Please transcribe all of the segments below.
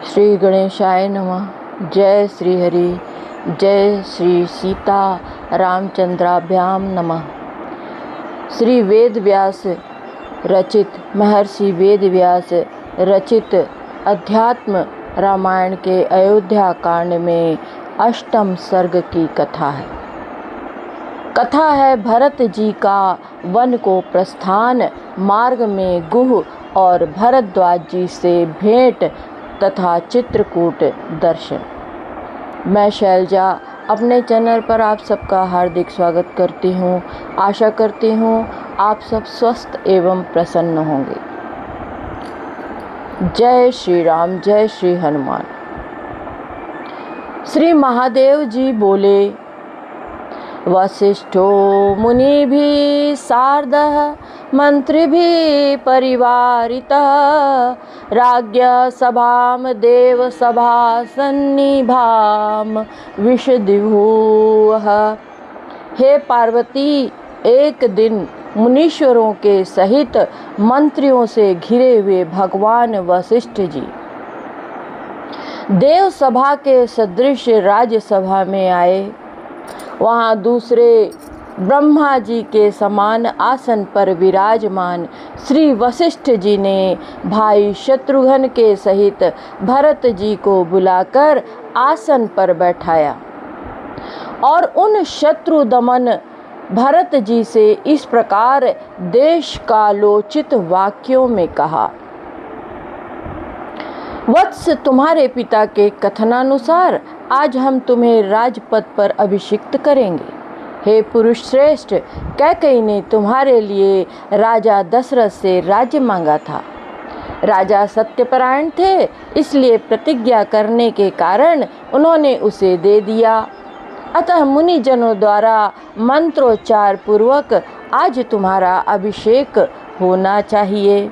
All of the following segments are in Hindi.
श्री गणेशाय नमः। जय श्री हरि, जय श्री सीता रामचंद्राभ्याम नमः। श्री वेद व्यास रचित, महर्षि वेद व्यास रचित अध्यात्म रामायण के अयोध्या कांड में अष्टम सर्ग की कथा है। कथा है भरत जी का वन को प्रस्थान, मार्ग में गुह और भरद्वाज जी से भेंट तथा चित्रकूट दर्शन। मैं शैलजा अपने चैनल पर आप सबका हार्दिक स्वागत करती हूँ। आशा करती हूँ आप सब स्वस्थ एवं प्रसन्न होंगे। जय श्री राम, जय श्री हनुमान। श्री महादेव जी बोले, वसिष्ठो मुनि भी सार्धः मंत्री भी परिवारितः राज्ञ सभाम देव सभा सन्निभाम विषदिभूः। हे पार्वती, एक दिन मुनीश्वरों के सहित मंत्रियों से घिरे हुए भगवान वशिष्ठ जी देव सभा के सदृश राज्यसभा में आए। वहाँ दूसरे ब्रह्मा जी के समान आसन पर विराजमान श्री वशिष्ठ जी ने भाई शत्रुघ्न के सहित भरत जी को बुलाकर आसन पर बैठाया और उन शत्रु दमन भरत जी से इस प्रकार देश कालोचित वाक्यों में कहा। वत्स, तुम्हारे पिता के कथनानुसार आज हम तुम्हें राजपद पर अभिषिक्त करेंगे। हे पुरुष श्रेष्ठ, कैकेयी ने तुम्हारे लिए राजा दशरथ से राज्य मांगा था। राजा सत्यपरायण थे, इसलिए प्रतिज्ञा करने के कारण उन्होंने उसे दे दिया। अतः मुनिजनों द्वारा मंत्रोच्चार पूर्वक आज तुम्हारा अभिषेक होना चाहिए।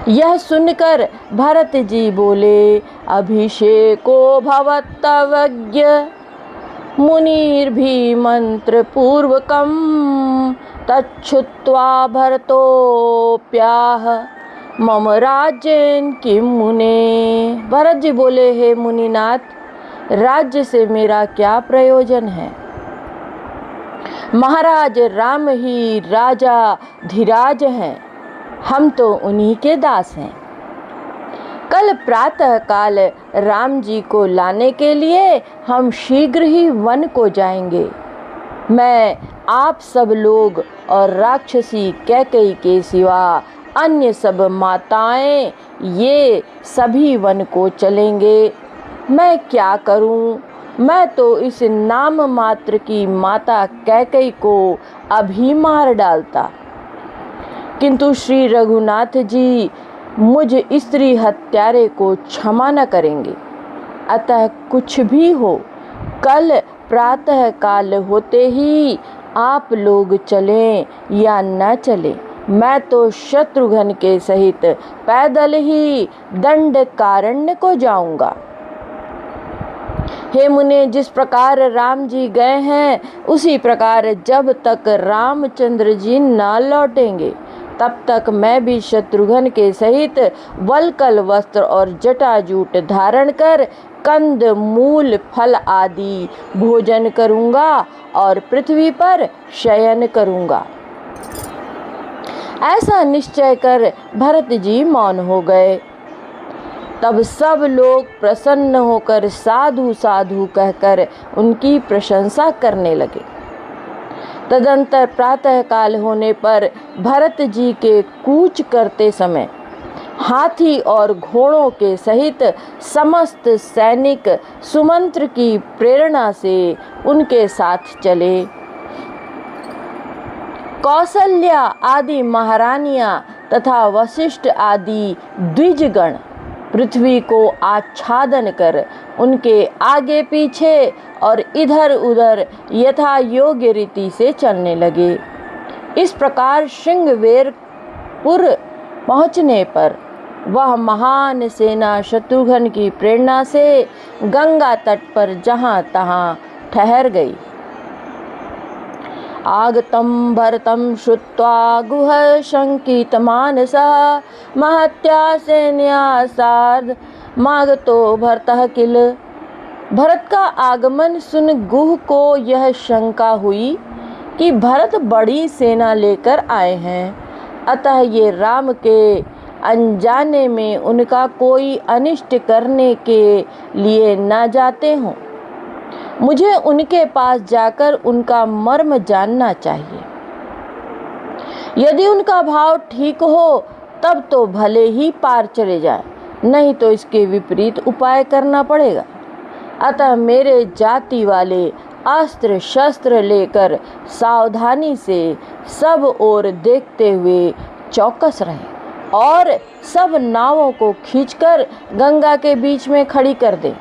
यह सुनकर भरत जी बोले, अभिषेको भवत्तवज्ञ मुनिर्भि मंत्र पूर्वकम तच्छुत्वा भरतोप्याह मम राज्येन किम मुने। भरत जी बोले, हे मुनिनाथ, राज्य से मेरा क्या प्रयोजन है? महाराज राम ही राजा धीराज हैं, हम तो उन्हीं के दास हैं। कल प्रातः काल राम जी को लाने के लिए हम शीघ्र ही वन को जाएंगे। मैं, आप सब लोग और राक्षसी कैकेयी के सिवा अन्य सब माताएं, ये सभी वन को चलेंगे। मैं क्या करूं? मैं तो इस नाम मात्र की माता कैकेयी को अभी मार डालता, किंतु श्री रघुनाथ जी मुझ स्त्री हत्यारे को क्षमा न करेंगे। अतः कुछ भी हो, कल प्रातः काल होते ही आप लोग चलें या न चलें, मैं तो शत्रुघ्न के सहित पैदल ही दंडकारण्य को जाऊंगा। हे मुने, जिस प्रकार राम जी गए हैं उसी प्रकार जब तक रामचंद्र जी न लौटेंगे तब तक मैं भी शत्रुघ्न के सहित वल्कल वस्त्र और जटाजूट धारण कर कंद मूल फल आदि भोजन करूंगा और पृथ्वी पर शयन करूंगा। ऐसा निश्चय कर भरत जी मौन हो गए। तब सब लोग प्रसन्न होकर साधु साधु कहकर उनकी प्रशंसा करने लगे। तदंतर प्रातः काल होने पर भरत जी के कूच करते समय हाथी और घोड़ों के सहित समस्त सैनिक सुमंत्र की प्रेरणा से उनके साथ चले। कौसल्या आदि महारानियां तथा वशिष्ठ आदि द्विजगण पृथ्वी को आच्छादन कर उनके आगे पीछे और इधर उधर यथा योग्य रीति से चलने लगे। इस प्रकार श्रृंगवेरपुर पहुँचने पर वह महान सेना शत्रुघ्न की प्रेरणा से गंगा तट पर जहाँ तहाँ ठहर गई। आगतं भरतं श्रुत्वा गुह शङ्कितमानसः महत्या सेनया सार्ध मागतो भरतः किल। भरत का आगमन सुन गुह को यह शंका हुई कि भरत बड़ी सेना लेकर आए हैं, अतः ये राम के अनजाने में उनका कोई अनिष्ट करने के लिए न जाते हों। मुझे उनके पास जाकर उनका मर्म जानना चाहिए। यदि उनका भाव ठीक हो तब तो भले ही पार चले जाए, नहीं तो इसके विपरीत उपाय करना पड़ेगा। अतः मेरे जाति वाले अस्त्र शस्त्र लेकर सावधानी से सब ओर देखते हुए चौकस रहे और सब नावों को खींचकर गंगा के बीच में खड़ी कर दे।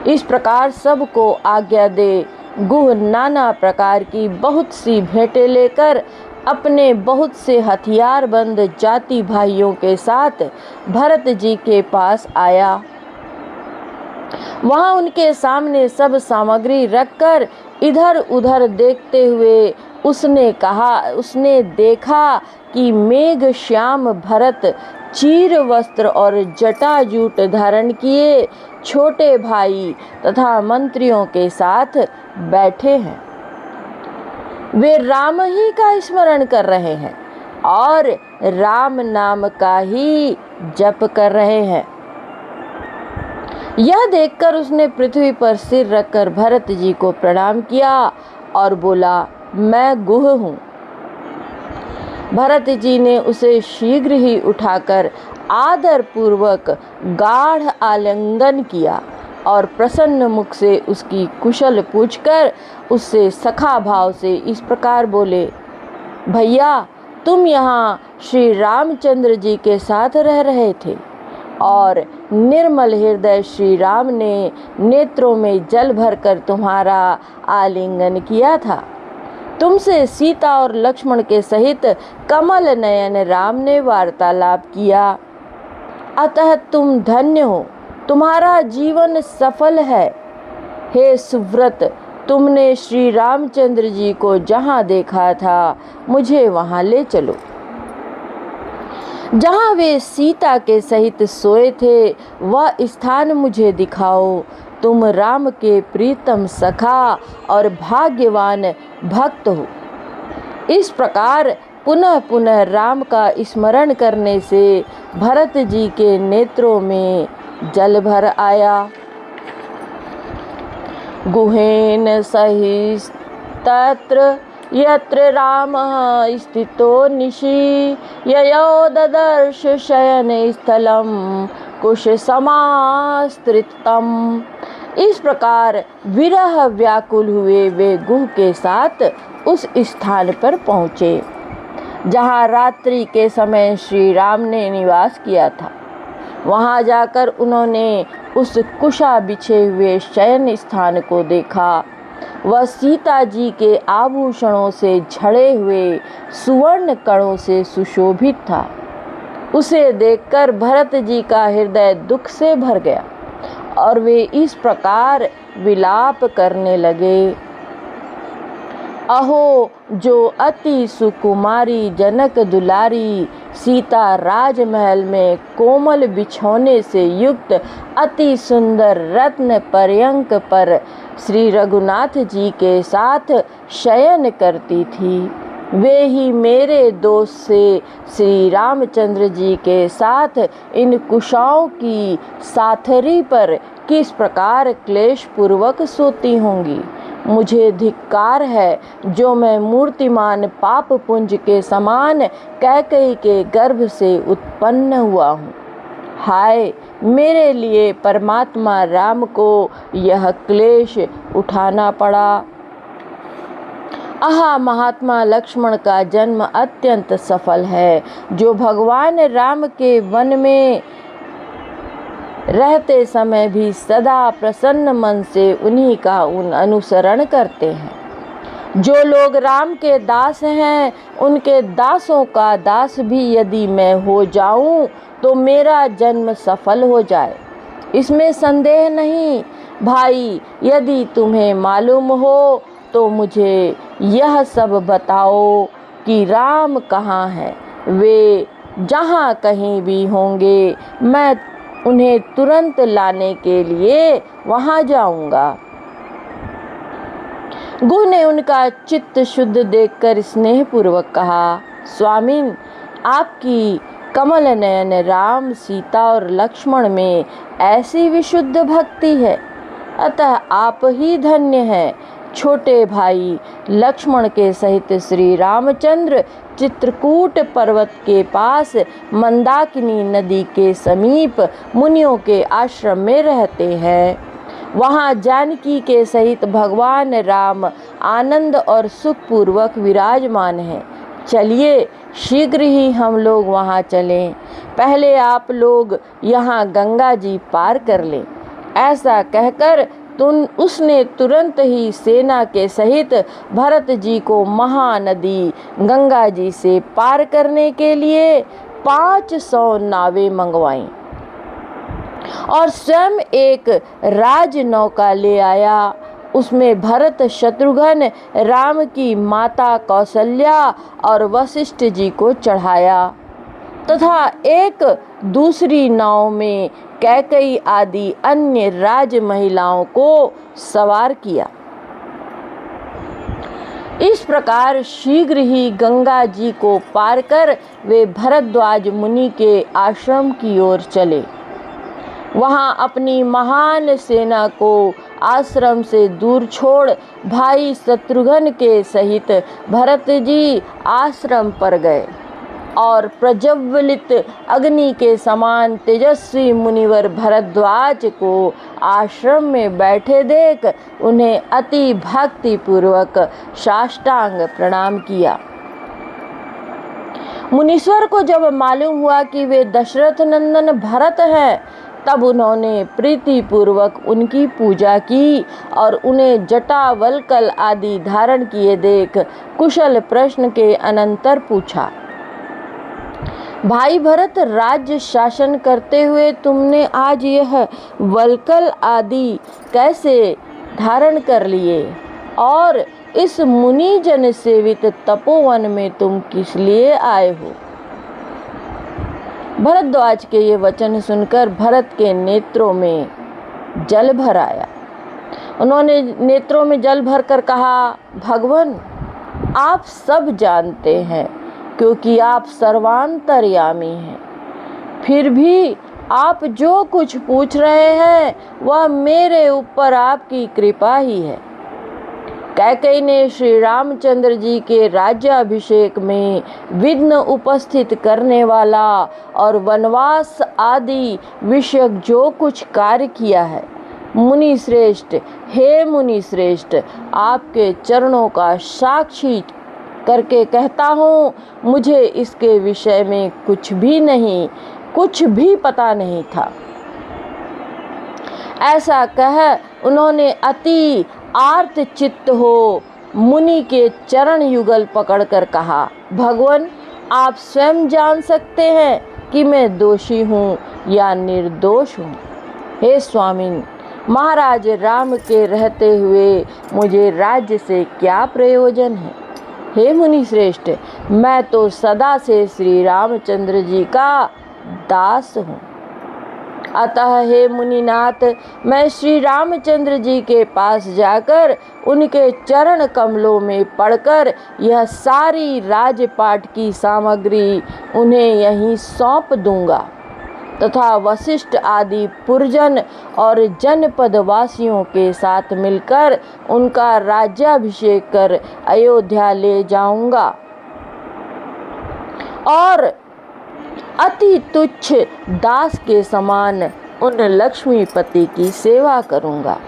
इस प्रकार सबको आज्ञा दे गुह नाना प्रकार की बहुत सी भेंटें लेकर अपने बहुत से हथियारबंद जाति भाइयों के साथ भरत जी के पास आया। वहां उनके सामने सब सामग्री रखकर इधर उधर देखते हुए उसने देखा कि मेघ श्याम भरत चीर वस्त्र और जटाजूट धारण किए छोटे भाई तथा मंत्रियों के साथ बैठे हैं। वे राम ही का स्मरण कर रहे हैं और राम नाम का ही जप कर रहे हैं। यह देखकर उसने पृथ्वी पर सिर रखकर भरत जी को प्रणाम किया और बोला, मैं गुह हूँ। भरत जी ने उसे शीघ्र ही उठाकर आदर पूर्वक गाढ़ आलिंगन किया और प्रसन्न मुख से उसकी कुशल पूछकर उससे सखा भाव से इस प्रकार बोले, भैया तुम यहाँ श्री रामचंद्र जी के साथ रह रहे थे और निर्मल हृदय श्री राम ने नेत्रों में जल भरकर तुम्हारा आलिंगन किया था। तुमसे सीता और लक्ष्मण के सहित कमल नयन राम ने वार्तालाप किया, अतः तुम धन्य हो, तुम्हारा जीवन सफल है। हे सुव्रत, तुमने श्री रामचंद्र जी को जहाँ देखा था मुझे वहाँ ले चलो। जहाँ वे सीता के सहित सोए थे वह स्थान मुझे दिखाओ। तुम राम के प्रीतम सखा और भाग्यवान भक्त हो। इस प्रकार पुनः पुनः राम का स्मरण करने से भरत जी के नेत्रों में जल भर आया। गुहेन सही तत्र यत्र रामः स्थितो निशि ययो ददर्श शयन स्थलम कुश समास्त्रितम। इस प्रकार विरह व्याकुल हुए वे गुह के साथ उस स्थान पर पहुँचे जहाँ रात्रि के समय श्री राम ने निवास किया था। वहाँ जाकर उन्होंने उस कुशा बिछे हुए शयन स्थान को देखा। वह सीता जी के आभूषणों से झड़े हुए सुवर्ण कणों से सुशोभित था। उसे देखकर भरत जी का हृदय दुख से भर गया और वे इस प्रकार विलाप करने लगे, अहो जो अति सुकुमारी जनक दुलारी सीता राजमहल में कोमल बिछौने से युक्त अति सुंदर रत्न पर्यंक पर श्री रघुनाथ जी के साथ शयन करती थी, वे ही मेरे दोष से श्री रामचंद्र जी के साथ इन कुशाओं की साथरी पर किस प्रकार क्लेश पूर्वक सोती होंगी। मुझे धिक्कार है जो मैं मूर्तिमान पाप पुंज के समान कैकेयी के गर्भ से उत्पन्न हुआ हूँ। हाय, मेरे लिए परमात्मा राम को यह क्लेश उठाना पड़ा। आहा, महात्मा लक्ष्मण का जन्म अत्यंत सफल है, जो भगवान राम के वन में रहते समय भी सदा प्रसन्न मन से उन्हीं का अनुसरण करते हैं। जो लोग राम के दास हैं, उनके दासों का दास भी यदि मैं हो जाऊं तो मेरा जन्म सफल हो जाए, इसमें संदेह नहीं। भाई, यदि तुम्हें मालूम हो तो मुझे यह सब बताओ कि राम कहाँ हैं। वे जहाँ कहीं भी होंगे मैं उन्हें तुरंत लाने के लिए वहाँ जाऊँगा। गुह ने उनका चित्त शुद्ध देखकर स्नेहपूर्वक कहा, स्वामिन, आपकी कमल नयन राम, सीता और लक्ष्मण में ऐसी विशुद्ध भक्ति है, अतः आप ही धन्य हैं। छोटे भाई लक्ष्मण के सहित श्री रामचंद्र चित्रकूट पर्वत के पास मंदाकिनी नदी के समीप मुनियों के आश्रम में रहते हैं। वहाँ जानकी के सहित भगवान राम आनंद और सुखपूर्वक विराजमान हैं। चलिए शीघ्र ही हम लोग वहाँ चलें। पहले आप लोग यहाँ गंगा जी पार कर लें। ऐसा कहकर उसने तुरंत ही सेना के सहित भरत जी को महानदी गंगा जी से पार करने के लिए 500 नावें मंगवाईं और स्वयं एक राज नौका ले आया। उसमें भरत, शत्रुघ्न, राम की माता कौशल्या और वशिष्ठ जी को चढ़ाया तथा एक दूसरी नाव में कैकेयी आदि अन्य राज महिलाओं को सवार किया। इस प्रकार शीघ्र ही गंगा जी को पार कर वे भरद्वाज मुनि के आश्रम की ओर चले। वहां अपनी महान सेना को आश्रम से दूर छोड़ भाई शत्रुघ्न के सहित भरत जी आश्रम पर गए और प्रज्वलित अग्नि के समान तेजस्वी मुनिवर भरद्वाज को आश्रम में बैठे देख उन्हें अति भक्ति पूर्वक साष्टांग प्रणाम किया। मुनीश्वर को जब मालूम हुआ कि वे दशरथ नंदन भरत हैं, तब उन्होंने प्रीति पूर्वक उनकी पूजा की और उन्हें जटा वल्कल आदि धारण किए देख कुशल प्रश्न के अनंतर पूछा, भाई भरत, राज्य शासन करते हुए तुमने आज यह वल्कल आदि कैसे धारण कर लिए और इस मुनि जन सेवित तपोवन में तुम किस लिए आए हो? भरद्वाज के ये वचन सुनकर भरत के नेत्रों में जल भर आया। उन्होंने नेत्रों में जल भर कर कहा, भगवान, आप सब जानते हैं क्योंकि आप सर्वांतर्यामी हैं। फिर भी आप जो कुछ पूछ रहे हैं वह मेरे ऊपर आपकी कृपा ही है। कैकेयी ने श्री रामचंद्र जी के राज्याभिषेक में विघ्न उपस्थित करने वाला और वनवास आदि विषयक जो कुछ कार्य किया है, मुनि श्रेष्ठ, हे मुनि श्रेष्ठ, आपके चरणों का साक्षी करके कहता हूँ, मुझे इसके विषय में कुछ भी पता नहीं था। ऐसा कह उन्होंने अति आर्त चित्त हो मुनि के चरण युगल पकड़कर कहा, भगवान, आप स्वयं जान सकते हैं कि मैं दोषी हूँ या निर्दोष हूँ। हे स्वामिन, महाराज राम के रहते हुए मुझे राज्य से क्या प्रयोजन है? हे मुनि श्रेष्ठ, मैं तो सदा से श्री रामचंद्र जी का दास हूँ। अतः हे मुनिनाथ, मैं श्री रामचंद्र जी के पास जाकर उनके चरण कमलों में पड़कर यह सारी राजपाट की सामग्री उन्हें यहीं सौंप दूंगा तथा वशिष्ठ आदि पुरजन और जनपद वासियों के साथ मिलकर उनका राज्याभिषेक कर अयोध्या ले जाऊंगा और अति तुच्छ दास के समान उन लक्ष्मीपति की सेवा करूंगा।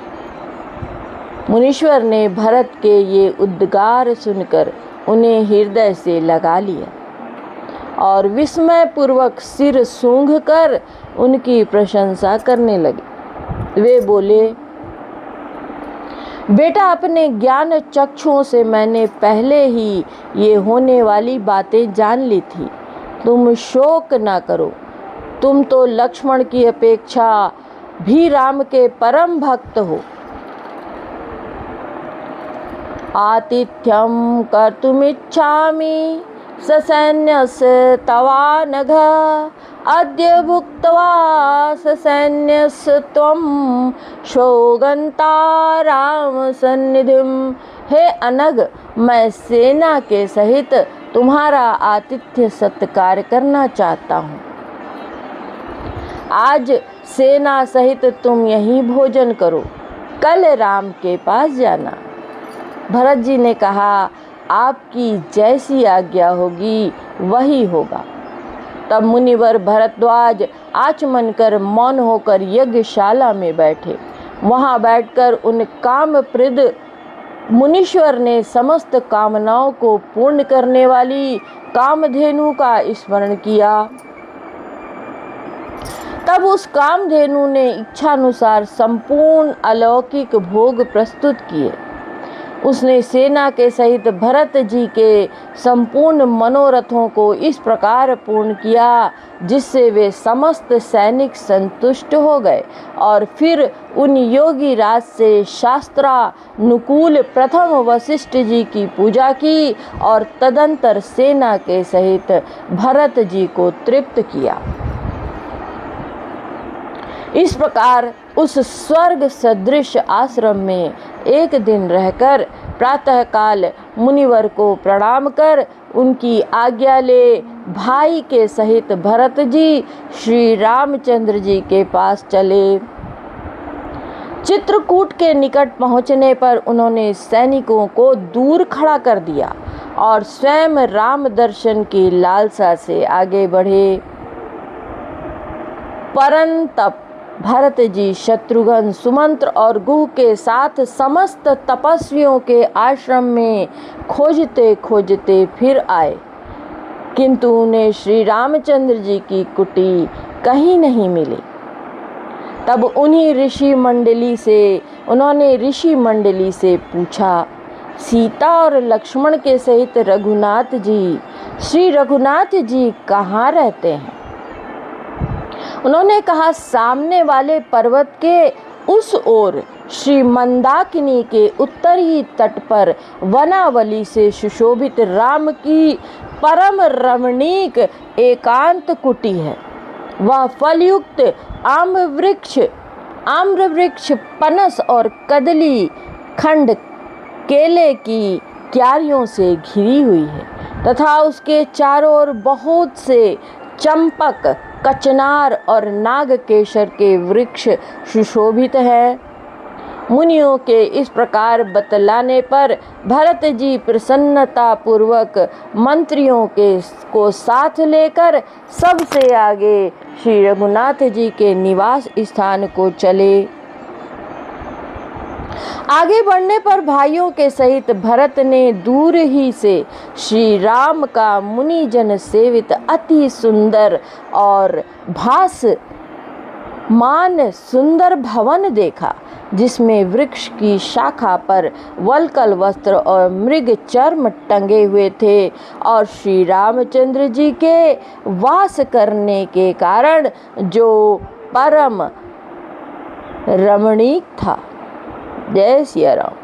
मुनीश्वर ने भरत के ये उद्गार सुनकर उन्हें हृदय से लगा लिया और विस्मय पूर्वक सिर सूंघ कर उनकी प्रशंसा करने लगे। वे बोले, बेटा, अपने ज्ञान चक्षुओं से मैंने पहले ही ये होने वाली बातें जान ली थी। तुम शोक न करो। तुम तो लक्ष्मण की अपेक्षा भी राम के परम भक्त हो। आतिथ्यं कर्तुमिच्छामि ससैन्यस्य तवा नघ अद्य भुक्त्वा ससैन्यस्य त्वं शोगन्ता राम सन्निधिं। हे अनग, मैं सेना के सहित तुम्हारा आतिथ्य सत्कार करना चाहता हूँ। आज सेना सहित तुम यहीं भोजन करो, कल राम के पास जाना। भरत जी ने कहा, आपकी जैसी आज्ञा होगी वही होगा। तब मुनिवर भरद्वाज आचमन कर मौन होकर यज्ञशाला में बैठे। वहां बैठकर उन कामप्रद मुनीश्वर ने समस्त कामनाओं को पूर्ण करने वाली कामधेनु का स्मरण किया। तब उस कामधेनु ने इच्छानुसार संपूर्ण अलौकिक भोग प्रस्तुत किए। उसने सेना के सहित भरत जी के संपूर्ण मनोरथों को इस प्रकार पूर्ण किया जिससे वे समस्त सैनिक संतुष्ट हो गए। और फिर उन योगी राज से शास्त्रानुकूल प्रथम वशिष्ठ जी की पूजा की और तदंतर सेना के सहित भरत जी को तृप्त किया। इस प्रकार उस स्वर्ग सदृश आश्रम में एक दिन रहकर प्रातःकाल मुनिवर को प्रणाम कर उनकी आज्ञा ले भाई के सहित भरत जी श्री रामचंद्र जी के पास चले। चित्रकूट के निकट पहुंचने पर उन्होंने सैनिकों को दूर खड़ा कर दिया और स्वयं राम दर्शन की लालसा से आगे बढ़े। परंतप भरत जी शत्रुघ्न, सुमंत्र और गुह के साथ समस्त तपस्वियों के आश्रम में खोजते खोजते फिर आए, किंतु उन्हें श्री रामचंद्र जी की कुटी कहीं नहीं मिली। तब उन्होंने ऋषि मंडली से पूछा, सीता और लक्ष्मण के सहित रघुनाथ जी, श्री रघुनाथ जी कहाँ रहते हैं? उन्होंने कहा, सामने वाले पर्वत के उस ओर श्री मंदाकिनी के उत्तरी तट पर वनावली से सुशोभित राम की परम रमणीक एकांत कुटी है। वह फलयुक्त आम्र वृक्ष, पनस और कदली खंड केले की क्यारियों से घिरी हुई है तथा उसके चारों ओर बहुत से चंपक, कचनार और नागकेशर के वृक्ष सुशोभित है। मुनियों के इस प्रकार बतलाने पर भरत जी प्रसन्नता पूर्वक मंत्रियों को साथ लेकर सबसे आगे श्री रघुनाथ जी के निवास स्थान को चले। आगे बढ़ने पर भाइयों के सहित भरत ने दूर ही से श्री राम का मुनिजन सेवित अति सुंदर और भासमान सुंदर भवन देखा, जिसमें वृक्ष की शाखा पर वल्कल वस्त्र और मृग चर्म टंगे हुए थे और श्री रामचंद्र जी के वास करने के कारण जो परम रमणीक था। जय सिया राम।